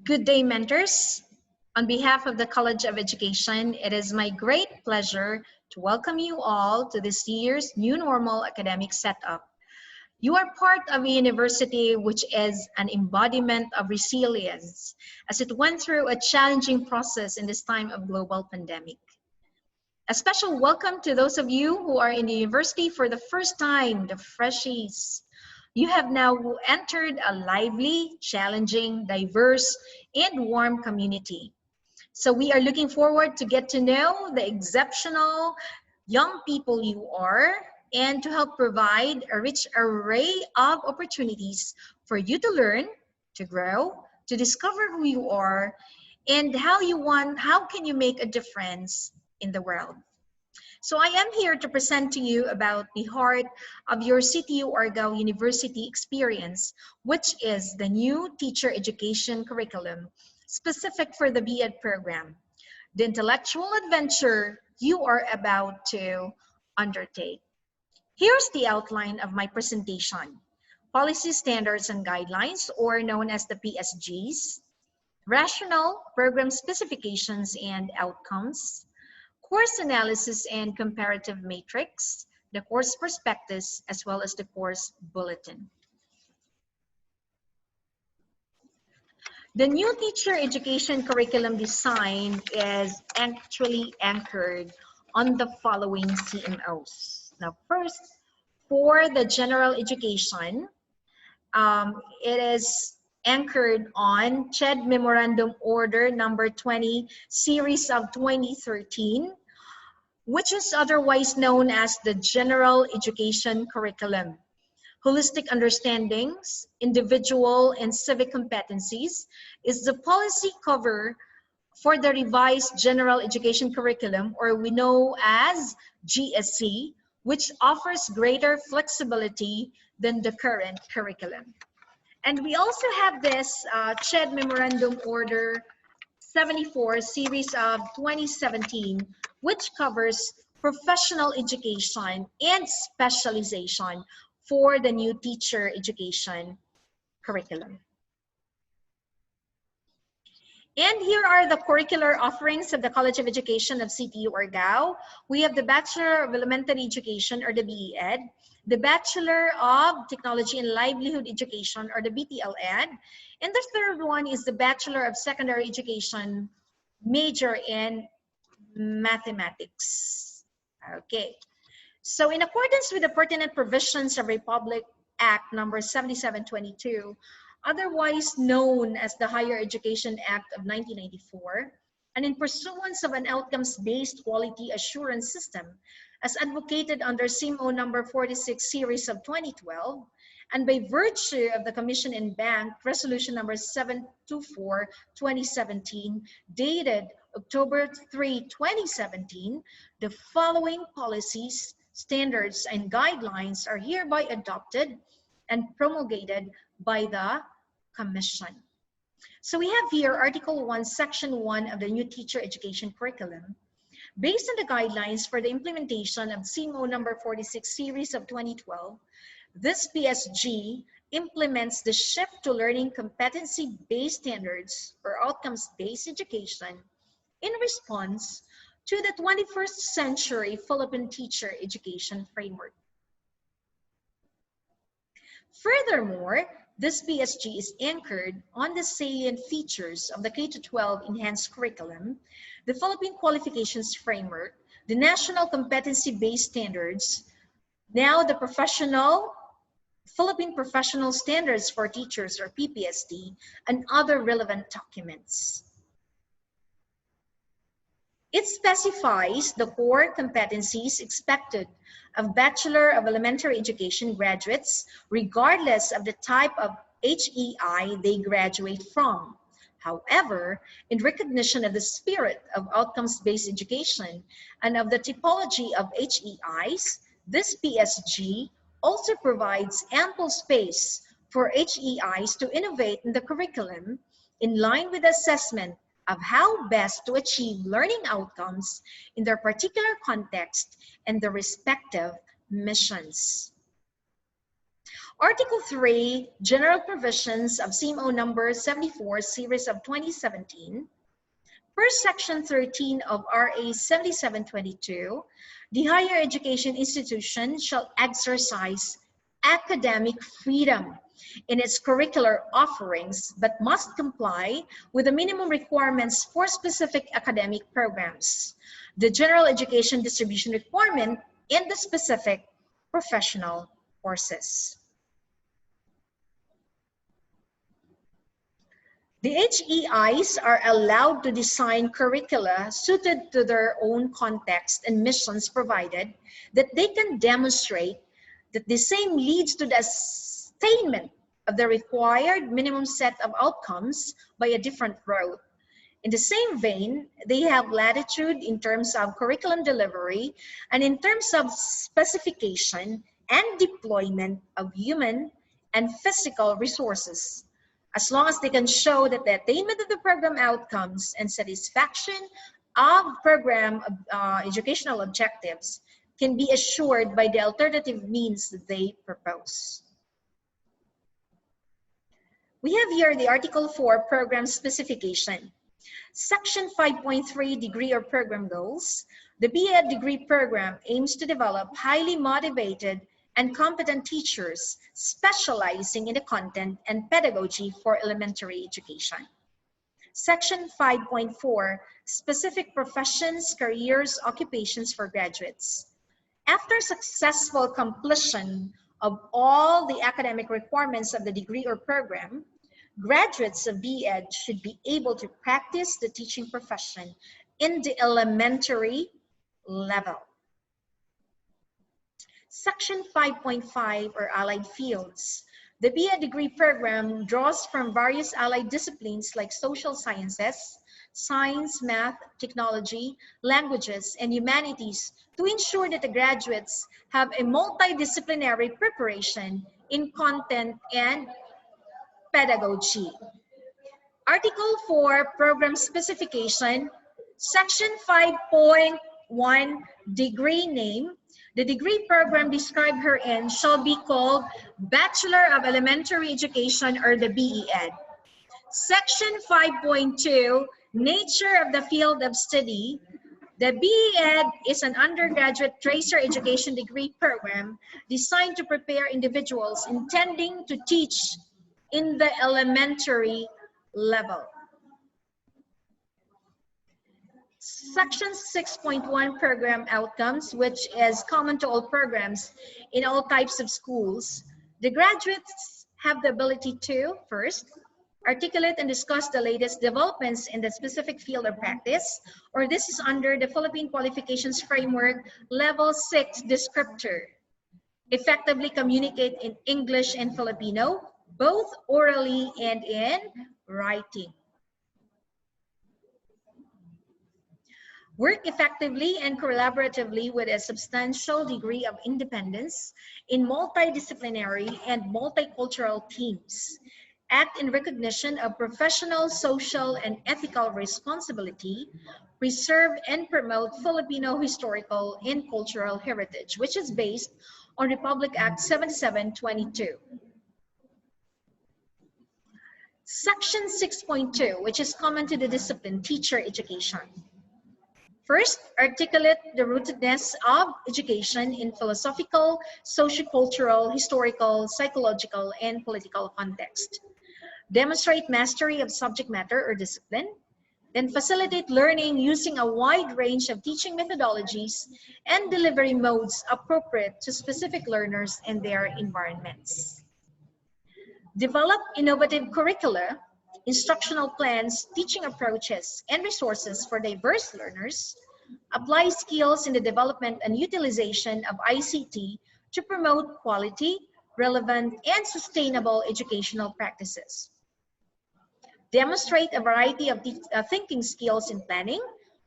Good day, mentors. On behalf of the College of Education, it is my great pleasure to welcome you all to this year's New Normal academic setup. You are part of a university which is an embodiment of resilience as it went through a challenging process in this time of global pandemic. A special welcome to those of you who are in the university for the first time, the freshies. You have now entered a lively, challenging, diverse, and warm community. So we are looking forward to get to know the exceptional young people you are and to help provide a rich array of opportunities for you to learn, to grow, to discover who you are, and how can you make a difference in the world. So I am here to present to you about the heart of your CTU Argao University experience, which is the new teacher education curriculum specific for the B.Ed program, the intellectual adventure you are about to undertake. Here's the outline of my presentation. Policy standards and guidelines, or known as the PSGs, rational program specifications and outcomes, course analysis and comparative matrix, the course prospectus, as well as the course bulletin. The new teacher education curriculum design is actually anchored on the following CMOs. Now, first, for the general education, it is anchored on CHED Memorandum Order number 20, series of 2013, which is otherwise known as the General Education Curriculum. Holistic understandings, individual and civic competencies is the policy cover for the revised General Education Curriculum, or we know as GSC, which offers greater flexibility than the current curriculum. And we also have this CHED Memorandum Order 74, series of 2017, which covers professional education and specialization for the new teacher education curriculum. And here are the curricular offerings of the College of Education of CTU Argao. We have the Bachelor of Elementary Education, or the BEd, the Bachelor of Technology and Livelihood Education, or the BTLEd, and the third one is the Bachelor of Secondary Education, major in mathematics. Okay, so in accordance with the pertinent provisions of Republic Act number 7722, otherwise known as the Higher Education Act of 1994, and in pursuance of an outcomes-based quality assurance system as advocated under CMO number 46 series of 2012, and by virtue of the Commission and Bank Resolution number 724, 2017, dated October 3, 2017, the following policies, standards, and guidelines are hereby adopted and promulgated by the Commission. So we have here Article 1, Section 1 of the new teacher education curriculum. Based on the guidelines for the implementation of CMO number 46 series of 2012, this PSG implements the shift to learning competency-based standards or outcomes-based education in response to the 21st century Philippine teacher education framework. Furthermore, this PSG is anchored on the salient features of the K-12 enhanced curriculum, the Philippine qualifications framework, the national competency-based standards, now the Philippine Professional Standards for Teachers, or PPST, and other relevant documents. It specifies the core competencies expected of Bachelor of Elementary Education graduates, regardless of the type of HEI they graduate from. However, in recognition of the spirit of outcomes-based education and of the typology of HEIs, this PSG also provides ample space for HEIs to innovate in the curriculum in line with assessment of how best to achieve learning outcomes in their particular context and their respective missions. Article 3, General Provisions of CMO number 74, series of 2017. Per Section 13 of RA 7722, the higher education institution shall exercise academic freedom in its curricular offerings, but must comply with the minimum requirements for specific academic programs, the general education distribution requirement in the specific professional courses. The HEIs are allowed to design curricula suited to their own context and missions, provided that they can demonstrate that the same leads to the attainment of the required minimum set of outcomes by a different route. In the same vein, they have latitude in terms of curriculum delivery and in terms of specification and deployment of human and physical resources, as long as they can show that the attainment of the program outcomes and satisfaction of program educational objectives can be assured by the alternative means that they propose. We have here the Article 4 Program Specification. Section 5.3 Degree or Program Goals. The B.Ed degree program aims to develop highly motivated and competent teachers specializing in the content and pedagogy for elementary education. Section 5.4, Specific Professions, Careers, Occupations for Graduates. After successful completion of all the academic requirements of the degree or program, graduates of B.Ed should be able to practice the teaching profession in the elementary level. Section 5.5, or Allied Fields. The B.Ed degree program draws from various allied disciplines like social sciences, science, math, technology, languages, and humanities to ensure that the graduates have a multidisciplinary preparation in content and pedagogy. Article 4, Program Specification, Section 5.1, Degree Name. The degree program described herein shall be called Bachelor of Elementary Education, or the BEd. Section 5.2, Nature of the Field of Study. The BEd is an undergraduate tracer education degree program designed to prepare individuals intending to teach in the elementary level. Section 6.1, Program Outcomes, which is common to all programs in all types of schools. The graduates have the ability to, first, articulate and discuss the latest developments in the specific field of practice, or this is under the Philippine Qualifications Framework Level 6 descriptor. Effectively communicate in English and Filipino, both orally and in writing. Work effectively and collaboratively with a substantial degree of independence in multidisciplinary and multicultural teams. Act in recognition of professional, social, and ethical responsibility. Preserve and promote Filipino historical and cultural heritage, which is based on Republic Act 7722. Section 6.2, which is common to the discipline teacher education. First, articulate the rootedness of education in philosophical, sociocultural, historical, psychological, and political context. Demonstrate mastery of subject matter or discipline. Then facilitate learning using a wide range of teaching methodologies and delivery modes appropriate to specific learners and their environments. Develop innovative curricula, instructional plans, teaching approaches, and resources for diverse learners. Apply skills in the development and utilization of ICT to promote quality, relevant, and sustainable educational practices. Demonstrate a variety of thinking skills in planning,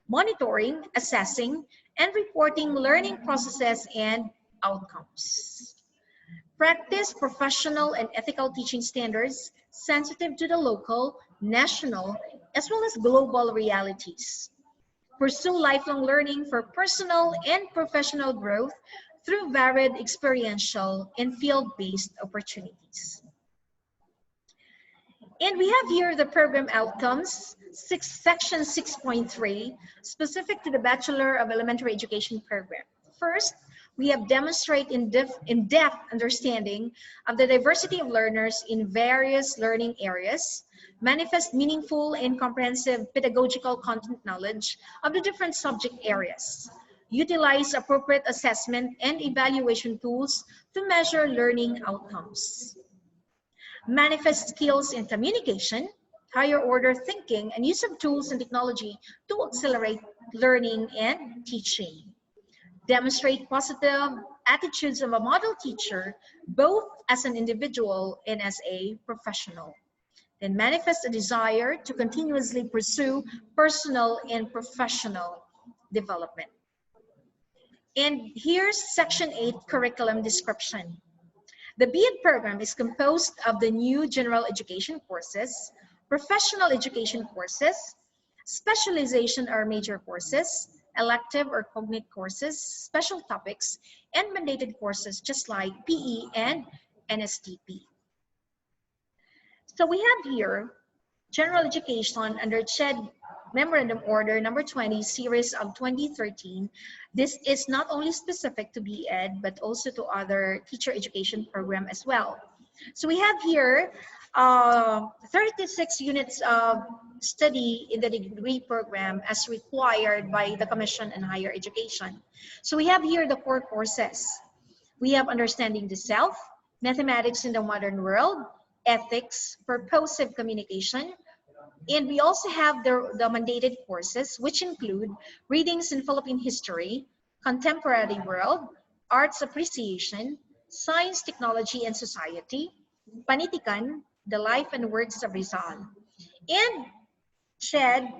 monitoring, assessing, and reporting learning processes and outcomes. Practice professional and ethical teaching standards sensitive to the local, national, as well as global realities. Pursue lifelong learning for personal and professional growth through varied experiential and field-based opportunities. And we have here the program outcomes, section 6.3, specific to the Bachelor of Elementary Education program. First, we have demonstrate in-depth understanding of the diversity of learners in various learning areas, manifest meaningful and comprehensive pedagogical content knowledge of the different subject areas, utilize appropriate assessment and evaluation tools to measure learning outcomes, manifest skills in communication, higher order thinking, and use of tools and technology to accelerate learning and teaching. Demonstrate positive attitudes of a model teacher, both as an individual and as a professional. Then manifest a desire to continuously pursue personal and professional development. And here's section 8, curriculum description. The B.Ed program is composed of the new general education courses, professional education courses, specialization or major courses, elective or cognate courses, special topics, and mandated courses just like PE and NSTP. So we have here general education under CHED Memorandum Order number 20, series of 2013. This is not only specific to B.Ed, but also to other teacher education program as well. So we have here 36 units of study in the degree program as required by the Commission on Higher Education. So we have here the core courses. We have understanding the self, mathematics in the modern world, ethics, purposive communication, and we also have the mandated courses, which include readings in Philippine history, contemporary world, arts appreciation, science, technology, and society, panitikan, the life and works of Rizal. And CHED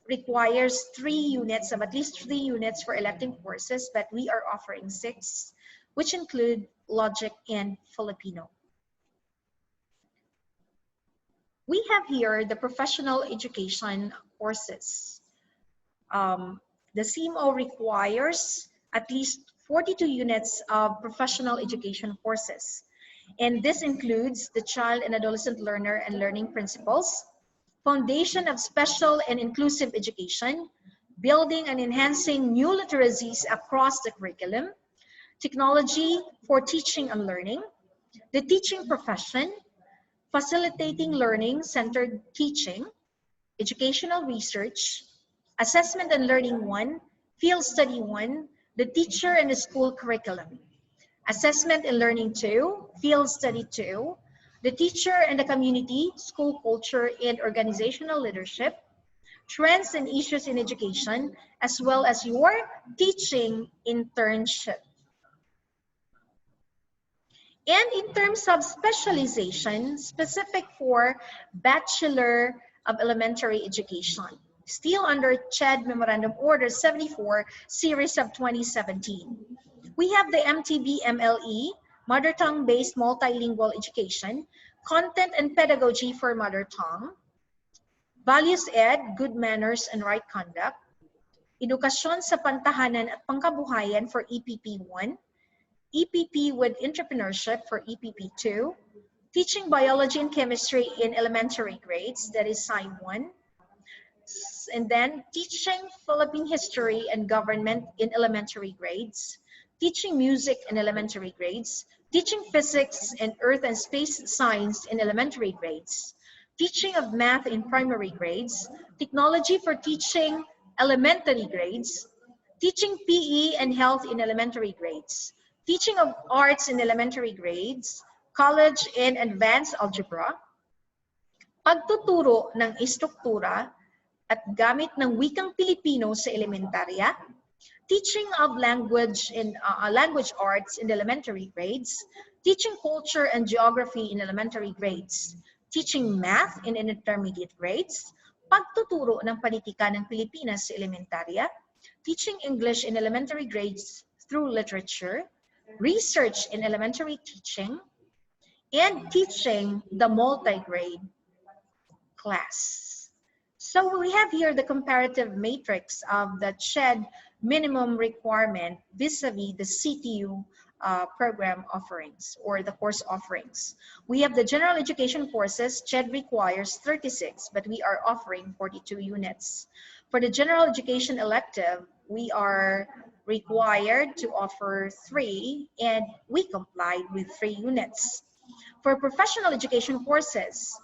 requires at least three units for elective courses, but we are offering 6, which include logic and Filipino. We have here the professional education courses. The CMO requires at least 42 units of professional education courses. And this includes the child and adolescent learner and learning principles, foundation of special and inclusive education, building and enhancing new literacies across the curriculum, technology for teaching and learning, the teaching profession, facilitating learning-centered teaching, educational research, assessment and learning 1, field study 1, the teacher and the school curriculum, assessment and learning 2, field study 2, the teacher and the community, school culture and organizational leadership, trends and issues in education, as well as your teaching internship. And in terms of specialization, specific for Bachelor of Elementary Education, still under CHED Memorandum Order 74, series of 2017. We have the MTB MLE, Mother Tongue-Based Multilingual Education, Content and Pedagogy for Mother Tongue, Values Ed, Good Manners and Right Conduct, Edukasyon sa Pantahanan at Pangkabuhayan for EPP 1, EPP with Entrepreneurship for EPP 2, Teaching Biology and Chemistry in Elementary Grades, that is Sci 1, and then Teaching Philippine History and Government in Elementary Grades, Teaching Music in Elementary Grades, Teaching Physics and Earth and Space Science in Elementary Grades, Teaching of Math in Primary Grades, Technology for Teaching Elementary Grades, Teaching PE and Health in Elementary Grades, Teaching of Arts in Elementary Grades, College and Advanced Algebra, Pagtuturo ng Istruktura at Gamit ng Wikang Pilipino sa Elementarya, Teaching of Language in Language Arts in Elementary Grades, Teaching Culture and Geography in Elementary Grades, Teaching Math in Intermediate Grades, Pagtuturo ng Panitikan ng Pilipinas sa Elementarya, Teaching English in Elementary Grades through Literature, Research in Elementary Teaching, and Teaching the Multi-Grade class. So we have here the comparative matrix of the CHED minimum requirement vis-a-vis the CTU program offerings or the course offerings. We have the general education courses. CHED requires 36, but we are offering 42 units. For the general education elective, we are required to offer 3, and we complied with 3 units. For professional education courses,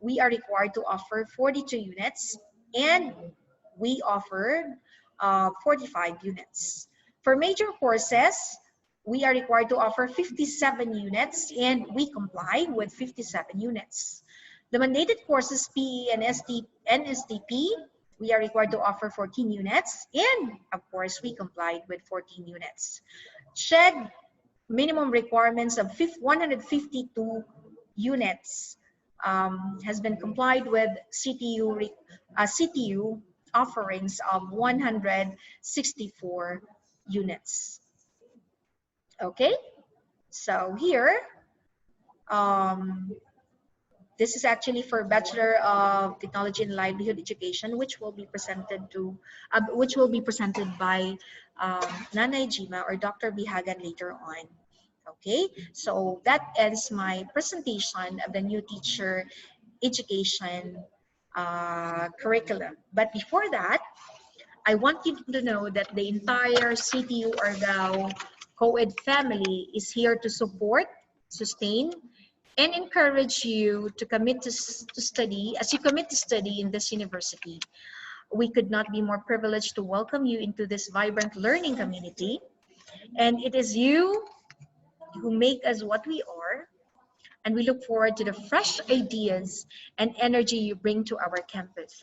we are required to offer 42 units, and we offered 45 units. For major courses, we are required to offer 57 units, and we comply with 57 units. The mandated courses, PE and STP, we are required to offer 14 units, and of course, we complied with 14 units. CHED minimum requirements of 152 units has been complied with. CTU offerings of 164 units. Okay, so here, this is actually for Bachelor of Technology and Livelihood Education, which will be presented by Nanay Jima or Dr. Bihagan later on. Okay, so that ends my presentation of the new teacher education curriculum. But before that, I want you to know that the entire CTU Argao co-ed family is here to support, sustain, and encourage you to commit to study. As you commit to study in this university, we could not be more privileged to welcome you into this vibrant learning community. And it is you who make us what we are, and we look forward to the fresh ideas and energy you bring to our campus.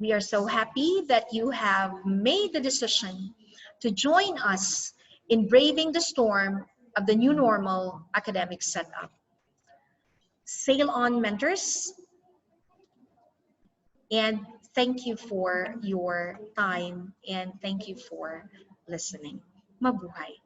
We are so happy that you have made the decision to join us in braving the storm of the new normal academic setup. Sail on, mentors, and thank you for your time, and thank you for listening. Mabuhay.